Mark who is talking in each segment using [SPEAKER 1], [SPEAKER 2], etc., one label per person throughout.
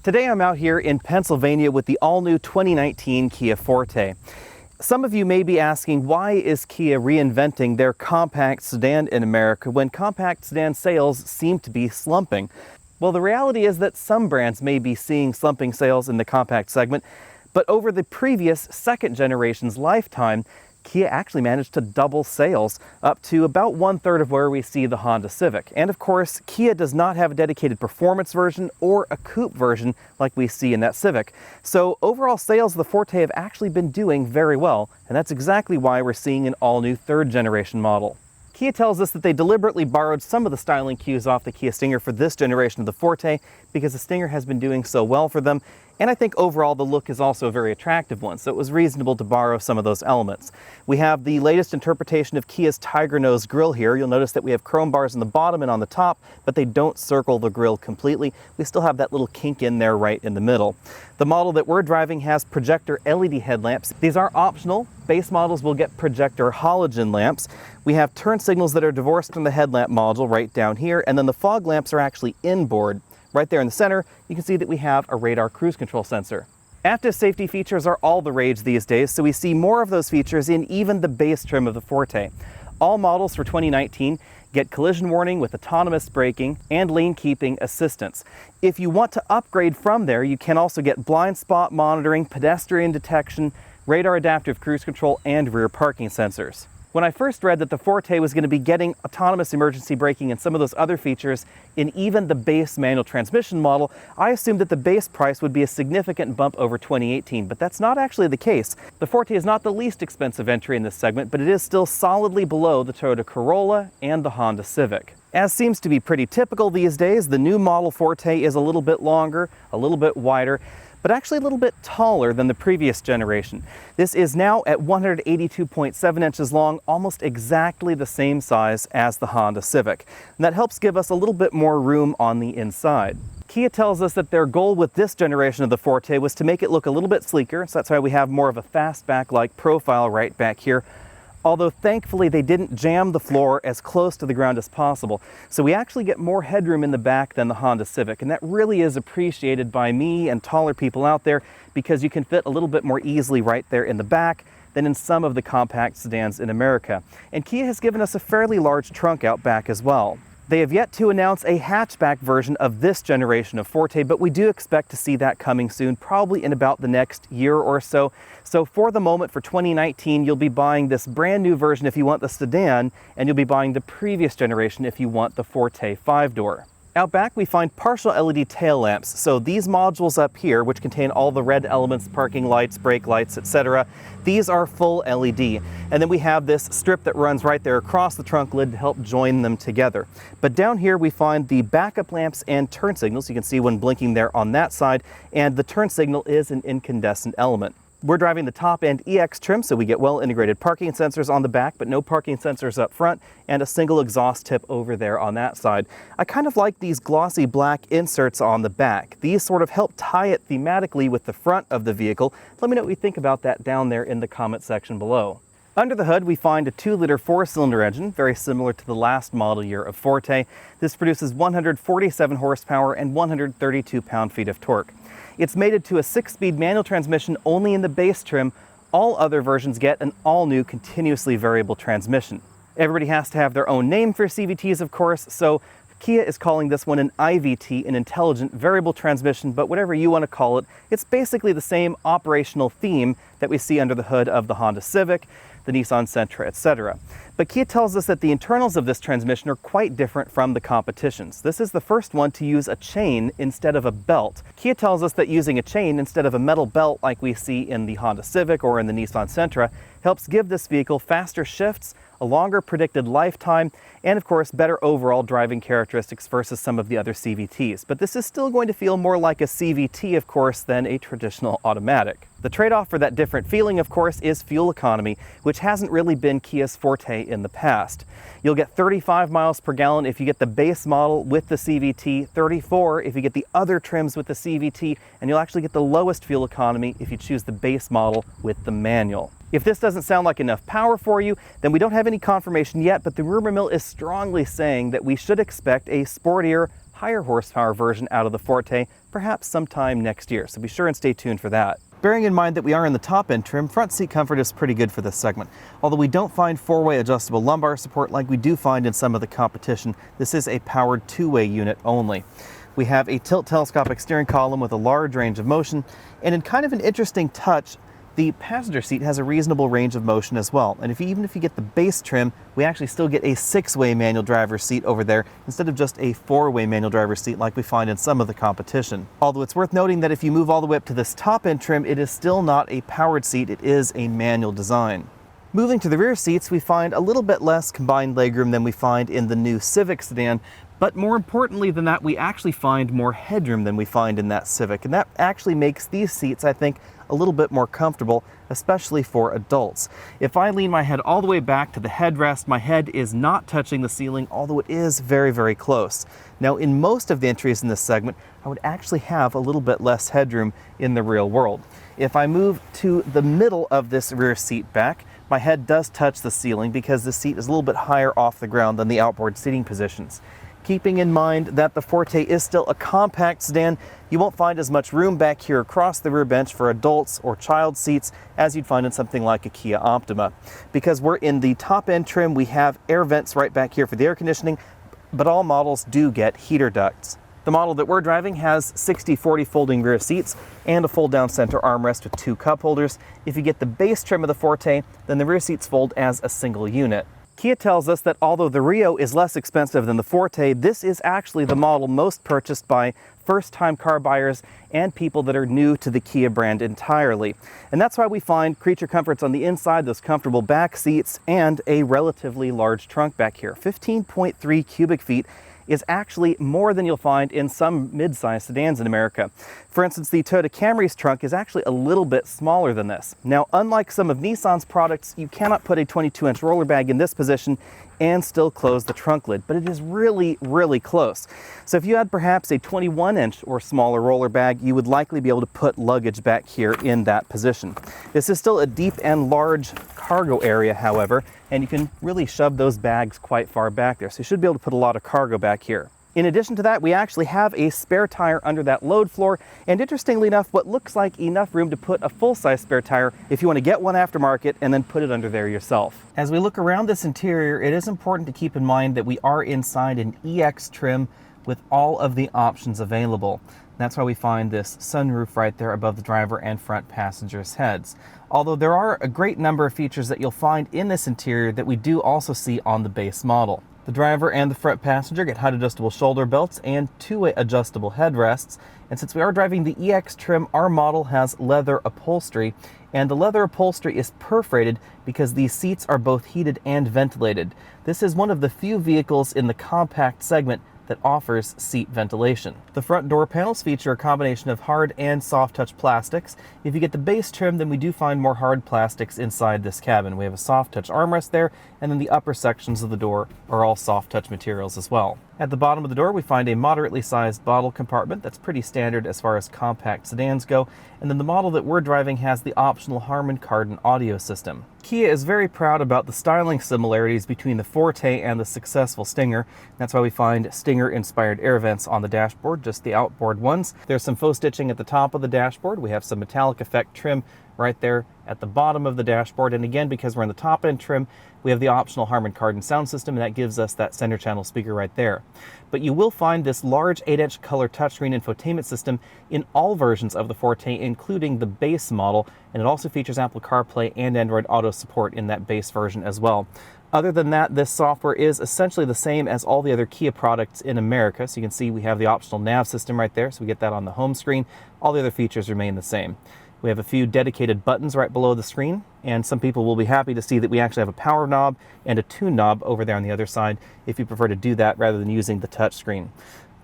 [SPEAKER 1] Today I'm out here in Pennsylvania with the all-new 2019 Kia Forte. Some of you may be asking, why is Kia reinventing their compact sedan in America when compact sedan sales seem to be slumping? Well, the reality is that some brands may be seeing slumping sales in the compact segment, but over the previous second generation's lifetime, Kia actually managed to double sales up to about 1/3 of where we see the Honda Civic. And of course, Kia does not have a dedicated performance version or a coupe version like we see in that Civic. So overall sales of the Forte have actually been doing very well, and that's exactly why we're seeing an all-new third generation model. Kia tells us that they deliberately borrowed some of the styling cues off the Kia Stinger for this generation of the Forte because the Stinger has been doing so well for them, and I think overall the look is also a very attractive one, so it was reasonable to borrow some of those elements. We have the latest interpretation of Kia's Tiger Nose grille here. You'll notice that we have chrome bars on the bottom and on the top, but they don't circle the grille completely. We still have that little kink in there right in the middle. The model that we're driving has projector LED headlamps. These are optional. Base models will get projector halogen lamps. We have turn signals that are divorced from the headlamp module right down here, and then the fog lamps are actually inboard. Right there in the center, you can see that we have a radar cruise control sensor. Active safety features are all the rage these days, so we see more of those features in even the base trim of the Forte. All models for 2019 get collision warning with autonomous braking and lane keeping assistance. If you want to upgrade from there, you can also get blind spot monitoring, pedestrian detection, radar adaptive cruise control, and rear parking sensors. When I first read that the Forte was going to be getting autonomous emergency braking and some of those other features in even the base manual transmission model, I assumed that the base price would be a significant bump over 2018, but that's not actually the case. The Forte is not the least expensive entry in this segment, but it is still solidly below the Toyota Corolla and the Honda Civic. As seems to be pretty typical these days, the new model Forte is a little bit longer, a little bit wider, but actually a little bit taller than the previous generation. This is now at 182.7 inches long, almost exactly the same size as the Honda Civic. And that helps give us a little bit more room on the inside. Kia tells us that their goal with this generation of the Forte was to make it look a little bit sleeker, so that's why we have more of a fastback-like profile right back here. Although thankfully they didn't jam the floor as close to the ground as possible. So we actually get more headroom in the back than the Honda Civic, and that really is appreciated by me and taller people out there because you can fit a little bit more easily right there in the back than in some of the compact sedans in America. And Kia has given us a fairly large trunk out back as well. They have yet to announce a hatchback version of this generation of Forte, but we do expect to see that coming soon, probably in about the next year or so. So for the moment, for 2019, you'll be buying this brand new version if you want the sedan, and you'll be buying the previous generation if you want the Forte 5-door. Out back, we find partial LED tail lamps. So these modules up here, which contain all the red elements, parking lights, brake lights, etc., these are full LED. And then we have this strip that runs right there across the trunk lid to help join them together. But down here we find the backup lamps and turn signals. You can see one blinking there on that side, and the turn signal is an incandescent element. We're driving the top-end EX trim, so we get well-integrated parking sensors on the back, but no parking sensors up front, and a single exhaust tip over there on that side. I kind of like these glossy black inserts on the back. These sort of help tie it thematically with the front of the vehicle. Let me know what you think about that down there in the comment section below. Under the hood, we find a 2-liter 4-cylinder engine, very similar to the last model year of Forte. This produces 147 horsepower and 132 pound-feet of torque. It's mated to a 6-speed manual transmission only in the base trim. All other versions get an all-new continuously variable transmission. Everybody has to have their own name for CVTs, of course, so Kia is calling this one an IVT, an intelligent variable transmission, but whatever you want to call it, it's basically the same operational theme that we see under the hood of the Honda Civic, the Nissan Sentra, etc. But Kia tells us that the internals of this transmission are quite different from the competition's. This is the first one to use a chain instead of a belt. Kia tells us that using a chain instead of a metal belt like we see in the Honda Civic or in the Nissan Sentra helps give this vehicle faster shifts, a longer predicted lifetime, and of course better overall driving characteristics versus some of the other CVTs. But this is still going to feel more like a CVT, of course, than a traditional automatic. The trade-off for that different feeling, of course, is fuel economy, which hasn't really been Kia's forte in the past. You'll get 35 miles per gallon if you get the base model with the CVT, 34 if you get the other trims with the CVT, and you'll actually get the lowest fuel economy if you choose the base model with the manual. If this doesn't sound like enough power for you, then we don't have any confirmation yet, but the rumor mill is strongly saying that we should expect a sportier, higher horsepower version out of the Forte, perhaps sometime next year, so be sure and stay tuned for that. Bearing in mind that we are in the top-end trim, front seat comfort is pretty good for this segment. Although we don't find four-way adjustable lumbar support like we do find in some of the competition, this is a powered two-way unit only. We have a tilt telescopic steering column with a large range of motion, and in kind of an interesting touch, the passenger seat has a reasonable range of motion as well. And even if you get the base trim, we actually still get a six-way manual driver's seat over there instead of just a four-way manual driver's seat like we find in some of the competition. Although it's worth noting that if you move all the way up to this top-end trim, it is still not a powered seat, it is a manual design. Moving to the rear seats, we find a little bit less combined legroom than we find in the new Civic sedan, but more importantly than that, we actually find more headroom than we find in that Civic, and that actually makes these seats, I think, a little bit more comfortable, especially for adults. If I lean my head all the way back to the headrest, my head is not touching the ceiling, although it is very, very close. Now, in most of the entries in this segment, I would actually have a little bit less headroom in the real world. If I move to the middle of this rear seat back, my head does touch the ceiling because the seat is a little bit higher off the ground than the outboard seating positions. Keeping in mind that the Forte is still a compact sedan, you won't find as much room back here across the rear bench for adults or child seats as you'd find in something like a Kia Optima. Because we're in the top end trim, we have air vents right back here for the air conditioning, but all models do get heater ducts. The model that we're driving has 60/40 folding rear seats and a fold down center armrest with two cup holders. If you get the base trim of the Forte, then the rear seats fold as a single unit. Kia tells us that although the Rio is less expensive than the Forte, this is actually the model most purchased by first-time car buyers and people that are new to the Kia brand entirely. And that's why we find creature comforts on the inside, those comfortable back seats, and a relatively large trunk back here. 15.3 cubic feet is actually more than you'll find in some mid-size sedans in America. For instance, the Toyota Camry's trunk is actually a little bit smaller than this. Now, unlike some of Nissan's products, you cannot put a 22-inch roller bag in this position and still close the trunk lid, but it is really, really close. So if you had perhaps a 21-inch or smaller roller bag, you would likely be able to put luggage back here in that position. This is still a deep and large cargo area, however, and you can really shove those bags quite far back there. So you should be able to put a lot of cargo back here. In addition to that, we actually have a spare tire under that load floor, and interestingly enough, what looks like enough room to put a full-size spare tire if you want to get one aftermarket and then put it under there yourself. As we look around this interior, it is important to keep in mind that we are inside an EX trim with all of the options available. That's why we find this sunroof right there above the driver and front passengers' heads. Although there are a great number of features that you'll find in this interior that we do also see on the base model. The driver and the front passenger get height adjustable shoulder belts and two-way adjustable headrests. And since we are driving the EX trim, our model has leather upholstery. And the leather upholstery is perforated because these seats are both heated and ventilated. This is one of the few vehicles in the compact segment that offers seat ventilation. The front door panels feature a combination of hard and soft touch plastics. If you get the base trim, then we do find more hard plastics inside this cabin. We have a soft touch armrest there, and then the upper sections of the door are all soft touch materials as well. At the bottom of the door, we find a moderately sized bottle compartment that's pretty standard as far as compact sedans go, and then the model that we're driving has the optional Harman Kardon audio system. Kia is very proud about the styling similarities between the Forte and the successful Stinger. That's why we find Stinger-inspired air vents on the dashboard, just the outboard ones. There's some faux stitching at the top of the dashboard. We have some metallic effect trim right there at the bottom of the dashboard. And again, because we're in the top end trim, we have the optional Harman Kardon sound system, and that gives us that center channel speaker right there. But you will find this large 8-inch color touchscreen infotainment system in all versions of the Forte, including the base model, and it also features Apple CarPlay and Android Auto support in that base version as well. Other than that, this software is essentially the same as all the other Kia products in America. So you can see we have the optional nav system right there, so we get that on the home screen. All the other features remain the same. We have a few dedicated buttons right below the screen, and some people will be happy to see that we actually have a power knob and a tune knob over there on the other side if you prefer to do that rather than using the touch screen.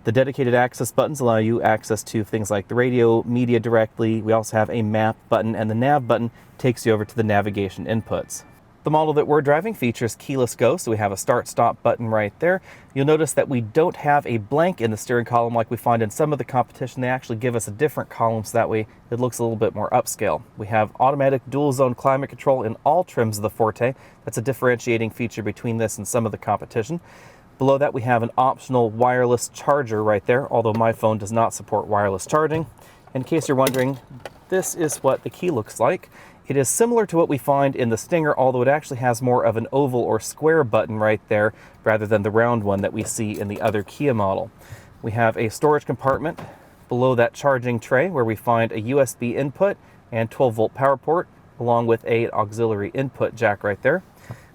[SPEAKER 1] The dedicated access buttons allow you access to things like the radio, media directly. We also have a map button, and the nav button takes you over to the navigation inputs. The model that we're driving features keyless go, so we have a start-stop button right there. You'll notice that we don't have a blank in the steering column like we find in some of the competition. They actually give us a different column, so that way it looks a little bit more upscale. We have automatic dual-zone climate control in all trims of the Forte. That's a differentiating feature between this and some of the competition. Below that we have an optional wireless charger right there, although my phone does not support wireless charging. In case you're wondering, this is what the key looks like. It is similar to what we find in the Stinger, although it actually has more of an oval or square button right there rather than the round one that we see in the other Kia model. We have a storage compartment below that charging tray where we find a USB input and 12-volt power port along with an auxiliary input jack right there.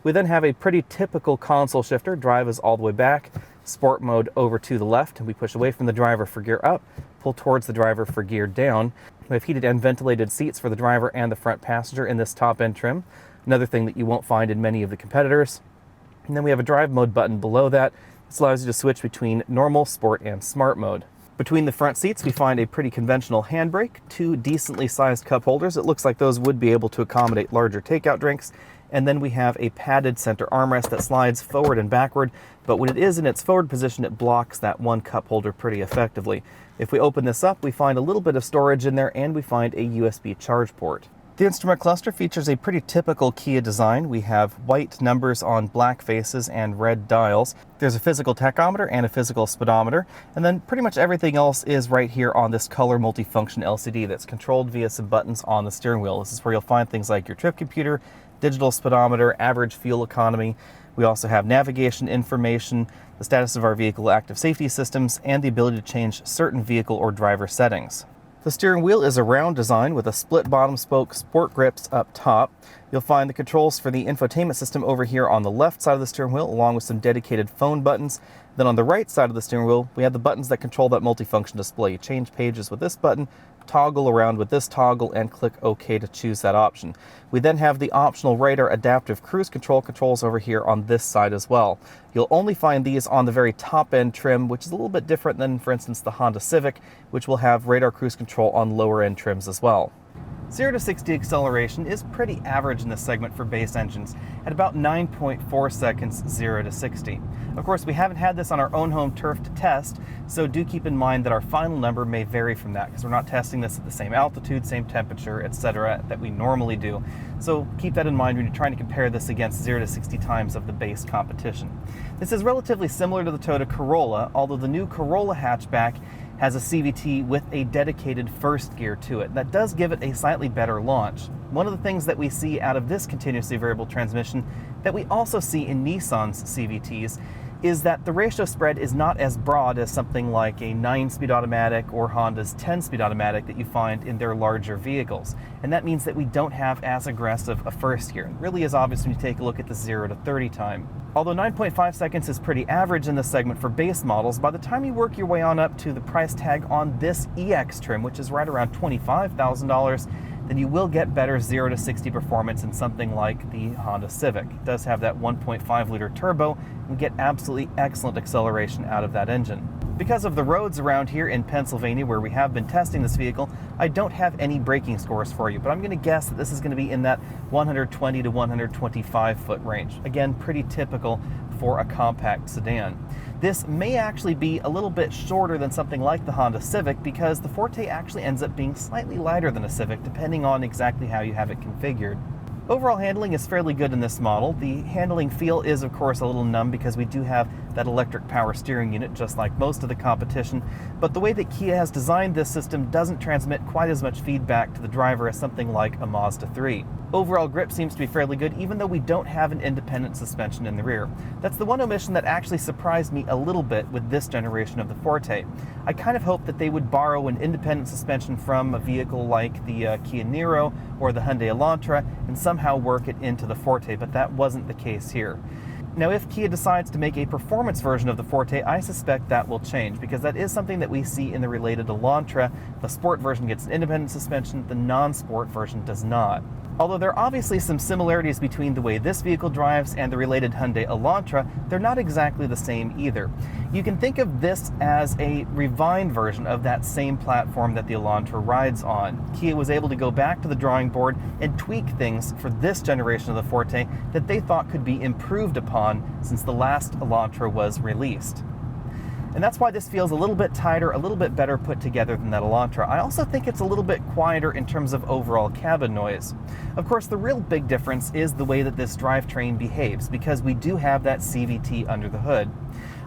[SPEAKER 1] We then have a pretty typical console shifter. Drive is all the way back, sport mode over to the left, and we push away from the driver for gear up, pull towards the driver for gear down. We have heated and ventilated seats for the driver and the front passenger in this top end trim, another thing that you won't find in many of the competitors. And then we have a drive mode button below that. This allows you to switch between normal, sport, and smart mode. Between the front seats, we find a pretty conventional handbrake, two decently sized cup holders. It looks like those would be able to accommodate larger takeout drinks. And then we have a padded center armrest that slides forward and backward, but when it is in its forward position, it blocks that one cup holder pretty effectively. If we open this up, we find a little bit of storage in there, and we find a USB charge port. The instrument cluster features a pretty typical Kia design. We have white numbers on black faces and red dials. There's a physical tachometer and a physical speedometer, and then pretty much everything else is right here on this color multifunction LCD that's controlled via some buttons on the steering wheel. This is where you'll find things like your trip computer, digital speedometer, average fuel economy. We also have navigation information, the status of our vehicle active safety systems, and the ability to change certain vehicle or driver settings. The steering wheel is a round design with a split bottom spoke, sport grips up top. You'll find the controls for the infotainment system over here on the left side of the steering wheel, along with some dedicated phone buttons. Then on the right side of the steering wheel, we have the buttons that control that multifunction display. You change pages with this button, toggle around with this toggle, and click OK to choose that option. We then have the optional radar adaptive cruise control controls over here on this side as well. You'll only find these on the very top end trim, which is a little bit different than, for instance, the Honda Civic, which will have radar cruise control on lower end trims as well. 0 to 60 acceleration is pretty average in this segment for base engines at about 9.4 seconds 0 to 60. Of course, we haven't had this on our own home turf to test, so do keep in mind that our final number may vary from that because we're not testing this at the same altitude, same temperature, etc. that we normally do. So keep that in mind when you're trying to compare this against 0 to 60 times of the base competition. This is relatively similar to the Toyota Corolla, although the new Corolla hatchback has a CVT with a dedicated first gear to it. That does give it a slightly better launch. One of the things that we see out of this continuously variable transmission that we also see in Nissan's CVTs is that the ratio spread is not as broad as something like a 9-speed automatic or Honda's 10-speed automatic that you find in their larger vehicles. And that means that we don't have as aggressive a first gear. It really is obvious when you take a look at the 0 to 30 time. Although 9.5 seconds is pretty average in this segment for base models, by the time you work your way on up to the price tag on this EX trim, which is right around $25,000, then you will get better 0 to 60 performance in something like the Honda Civic. It does have that 1.5 liter turbo and get absolutely excellent acceleration out of that engine. Because of the roads around here in Pennsylvania where we have been testing this vehicle, I don't have any braking scores for you, but I'm going to guess that this is going to be in that 120 to 125 foot range. Again, pretty typical for a compact sedan. This may actually be a little bit shorter than something like the Honda Civic because the Forte actually ends up being slightly lighter than a Civic depending on exactly how you have it configured. Overall handling is fairly good in this model. The handling feel is of course a little numb because we do have that electric power steering unit just like most of the competition, but the way that Kia has designed this system doesn't transmit quite as much feedback to the driver as something like a Mazda 3. Overall grip seems to be fairly good even though we don't have an independent suspension in the rear. That's the one omission that actually surprised me a little bit with this generation of the Forte. I kind of hoped that they would borrow an independent suspension from a vehicle like the Kia Niro or the Hyundai Elantra and somehow work it into the Forte, but that wasn't the case here. Now, if Kia decides to make a performance version of the Forte, I suspect that will change because that is something that we see in the related Elantra. The sport version gets an independent suspension, the non-sport version does not. Although there are obviously some similarities between the way this vehicle drives and the related Hyundai Elantra, they're not exactly the same either. You can think of this as a refined version of that same platform that the Elantra rides on. Kia was able to go back to the drawing board and tweak things for this generation of the Forte that they thought could be improved upon since the last Elantra was released. And that's why this feels a little bit tighter, a little bit better put together than that Elantra. I also think it's a little bit quieter in terms of overall cabin noise. Of course, the real big difference is the way that this drivetrain behaves, because we do have that CVT under the hood.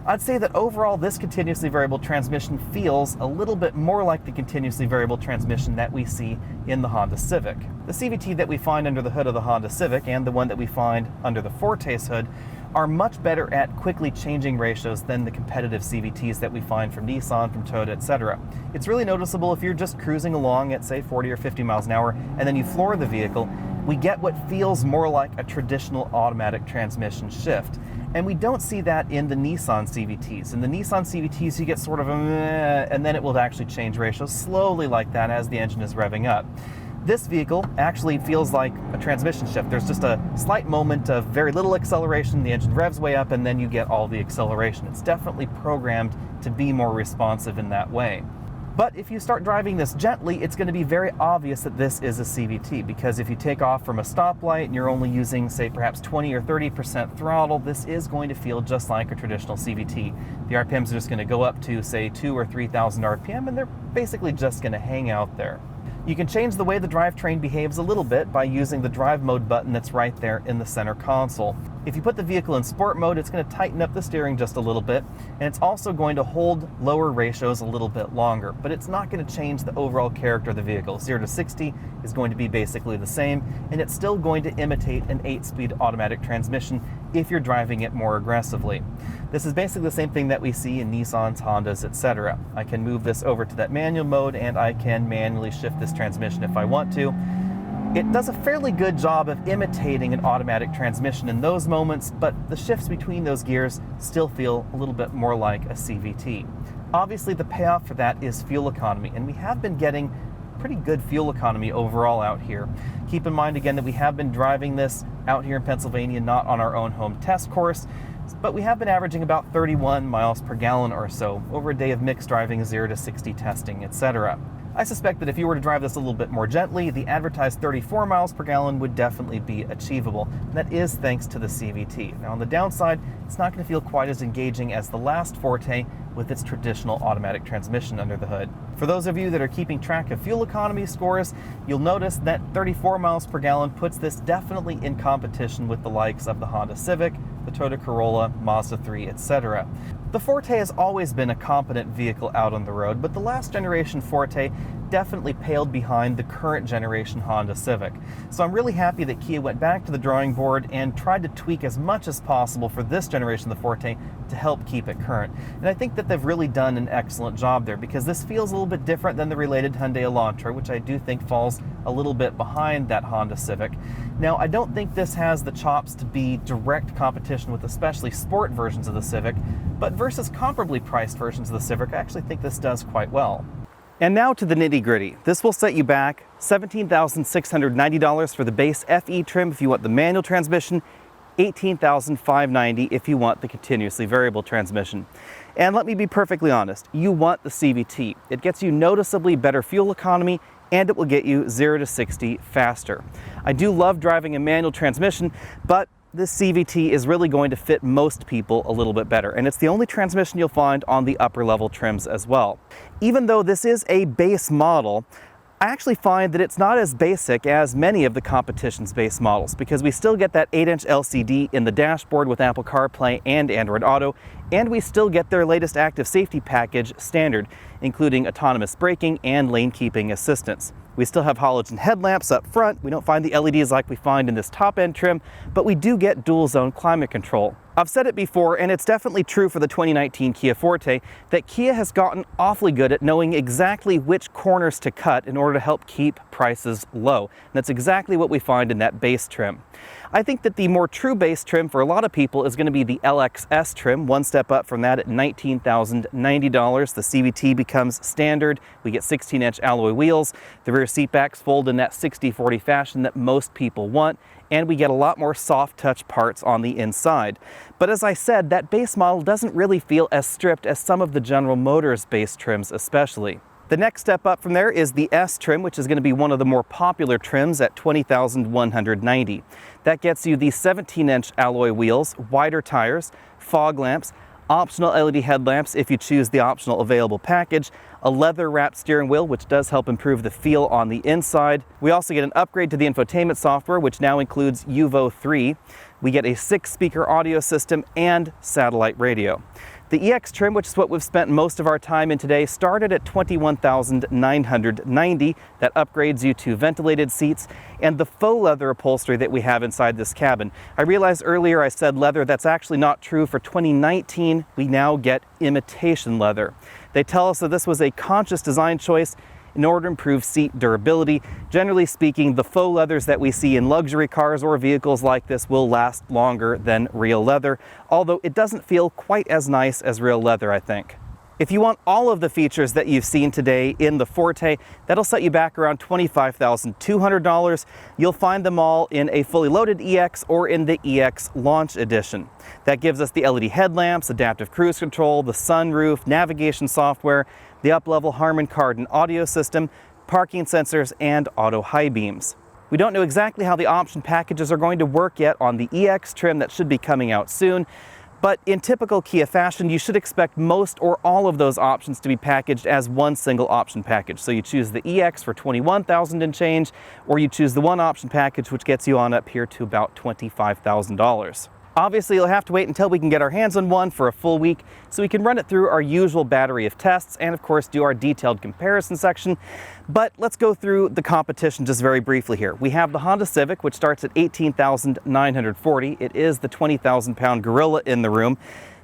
[SPEAKER 1] I'd say that overall this continuously variable transmission feels a little bit more like the continuously variable transmission that we see in the Honda Civic. The CVT that we find under the hood of the Honda Civic and the one that we find under the Forte's hood are much better at quickly changing ratios than the competitive CVTs that we find from Nissan, from Toyota, etc. It's really noticeable if you're just cruising along at say 40 or 50 miles an hour and then you floor the vehicle, we get what feels more like a traditional automatic transmission shift. And we don't see that in the Nissan CVTs. In the Nissan CVTs, you get sort of a meh, and then it will actually change ratios slowly like that as the engine is revving up. This vehicle actually feels like a transmission shift. There's just a slight moment of very little acceleration, the engine revs way up, and then you get all the acceleration. It's definitely programmed to be more responsive in that way. But if you start driving this gently, it's going to be very obvious that this is a CVT, because if you take off from a stoplight and you're only using, say, perhaps 20 or 30% throttle, this is going to feel just like a traditional CVT. The RPMs are just going to go up to, say, 2,000 or 3,000 RPM, and they're basically just going to hang out there. You can change the way the drivetrain behaves a little bit by using the drive mode button that's right there in the center console. If you put the vehicle in sport mode, it's going to tighten up the steering just a little bit, and it's also going to hold lower ratios a little bit longer, but it's not going to change the overall character of the vehicle. 0 to 60 is going to be basically the same, and it's still going to imitate an 8-speed automatic transmission if you're driving it more aggressively. This is basically the same thing that we see in Nissans, Hondas, etc. I can move this over to that manual mode, and I can manually shift this transmission if I want to. It does a fairly good job of imitating an automatic transmission in those moments, but the shifts between those gears still feel a little bit more like a CVT. Obviously, the payoff for that is fuel economy, and we have been getting pretty good fuel economy overall out here. Keep in mind again that we have been driving this out here in Pennsylvania, not on our own home test course, but we have been averaging about 31 miles per gallon or so over a day of mixed driving, 0 to 60 testing, etc. I suspect that if you were to drive this a little bit more gently, the advertised 34 miles per gallon would definitely be achievable. And that is thanks to the CVT. Now on the downside, it's not going to feel quite as engaging as the last Forte with its traditional automatic transmission under the hood. For those of you that are keeping track of fuel economy scores, you'll notice that 34 miles per gallon puts this definitely in competition with the likes of the Honda Civic, the Toyota Corolla, Mazda 3, etc. The Forte has always been a competent vehicle out on the road, but the last generation Forte definitely paled behind the current generation Honda Civic. So I'm really happy that Kia went back to the drawing board and tried to tweak as much as possible for this generation of the Forte to help keep it current. And I think that they've really done an excellent job there, because this feels a little bit different than the related Hyundai Elantra, which I do think falls a little bit behind that Honda Civic. Now, I don't think this has the chops to be direct competition with especially sport versions of the Civic, but versus comparably priced versions of the Civic, I actually think this does quite well. And now to the nitty-gritty. This will set you back $17,690 for the base FE trim if you want the manual transmission, $18,590 if you want the continuously variable transmission. And let me be perfectly honest, you want the CVT. It gets you noticeably better fuel economy, and it will get you 0 to 60 faster. I do love driving a manual transmission, but this CVT is really going to fit most people a little bit better, and it's the only transmission you'll find on the upper level trims as well. Even though this is a base model, I actually find that it's not as basic as many of the competition's base models, because we still get that 8-inch LCD in the dashboard with Apple CarPlay and Android Auto, and we still get their latest active safety package standard, including autonomous braking and lane keeping assistance. We still have halogen headlamps up front. We don't find the LEDs like we find in this top-end trim, but we do get dual-zone climate control. I've said it before, and it's definitely true for the 2019 Kia Forte, that Kia has gotten awfully good at knowing exactly which corners to cut in order to help keep prices low. And that's exactly what we find in that base trim. I think that the more true base trim for a lot of people is going to be the LXS trim, one step up from that at $19,090. The CVT becomes standard. We get 16-inch alloy wheels. The rear seat backs fold in that 60/40 fashion that most people want, and we get a lot more soft touch parts on the inside. But as I said, that base model doesn't really feel as stripped as some of the General Motors base trims especially. The next step up from there is the S trim, which is going to be one of the more popular trims at $20,190. That gets you the 17-inch alloy wheels, wider tires, fog lamps, optional LED headlamps if you choose the optional available package, a leather-wrapped steering wheel, which does help improve the feel on the inside. We also get an upgrade to the infotainment software, which now includes UVO 3. We get a 6-speaker audio system and satellite radio. The EX trim, which is what we've spent most of our time in today, started at $21,990. That upgrades you to ventilated seats and the faux leather upholstery that we have inside this cabin. I realized earlier I said leather. That's actually not true. For 2019, we now get imitation leather. They tell us that this was a conscious design choice in order to improve seat durability. Generally speaking, the faux leathers that we see in luxury cars or vehicles like this will last longer than real leather, although it doesn't feel quite as nice as real leather, I think. If you want all of the features that you've seen today in the Forte, that'll set you back around $25,200. You'll find them all in a fully loaded EX or in the EX Launch Edition. That gives us the LED headlamps, adaptive cruise control, the sunroof, navigation software, the up-level Harman Kardon audio system, parking sensors, and auto high beams. We don't know exactly how the option packages are going to work yet on the EX trim that should be coming out soon, but in typical Kia fashion, you should expect most or all of those options to be packaged as one single option package. So you choose the EX for $21,000 and change, or you choose the one option package, which gets you on up here to about $25,000. Obviously, you'll have to wait until we can get our hands on one for a full week so we can run it through our usual battery of tests and, of course, do our detailed comparison section. But let's go through the competition just very briefly here. We have the Honda Civic, which starts at $18,940. It is the 20,000-pound gorilla in the room.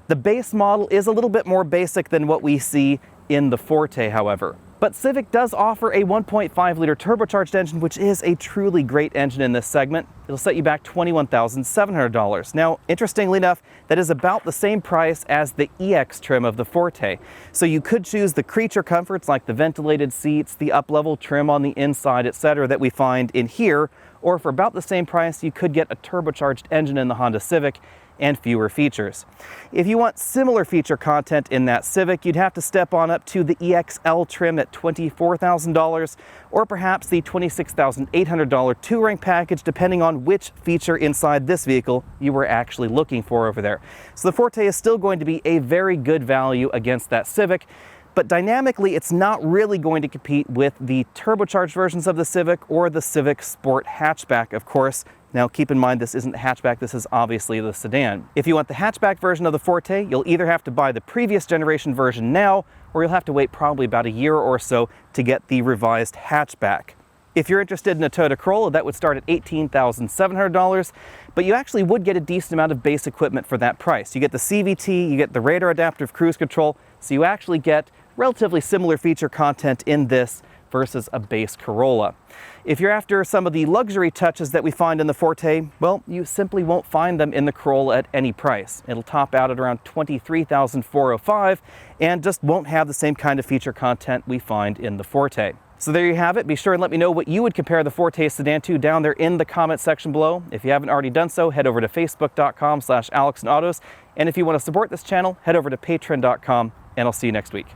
[SPEAKER 1] The base model is a little bit more basic than what we see in the Forte, however. But Civic does offer a 1.5-liter turbocharged engine, which is a truly great engine in this segment. It'll set you back $21,700. Now, interestingly enough, that is about the same price as the EX trim of the Forte. So you could choose the creature comforts like the ventilated seats, the up-level trim on the inside, etc. that we find in here, or for about the same price, you could get a turbocharged engine in the Honda Civic and fewer features. If you want similar feature content in that Civic, you'd have to step on up to the EXL trim at $24,000, or perhaps the $26,800 touring package, depending on which feature inside this vehicle you were actually looking for over there. So the Forte is still going to be a very good value against that Civic, but dynamically it's not really going to compete with the turbocharged versions of the Civic or the Civic Sport hatchback, of course. Now keep in mind, this isn't the hatchback, this is obviously the sedan. If you want the hatchback version of the Forte, you'll either have to buy the previous generation version now, or you'll have to wait probably about a year or so to get the revised hatchback. If you're interested in a Toyota Corolla, that would start at $18,700, but you actually would get a decent amount of base equipment for that price. You get the CVT, you get the radar adaptive cruise control, so you actually get relatively similar feature content in this versus a base Corolla. If you're after some of the luxury touches that we find in the Forte, well, you simply won't find them in the Corolla at any price. It'll top out at around $23,405 and just won't have the same kind of feature content we find in the Forte. So there you have it. Be sure and let me know what you would compare the Forte sedan to down there in the comment section below. If you haven't already done so, head over to facebook.com/AlexandAutos. And if you want to support this channel, head over to patreon.com, and I'll see you next week.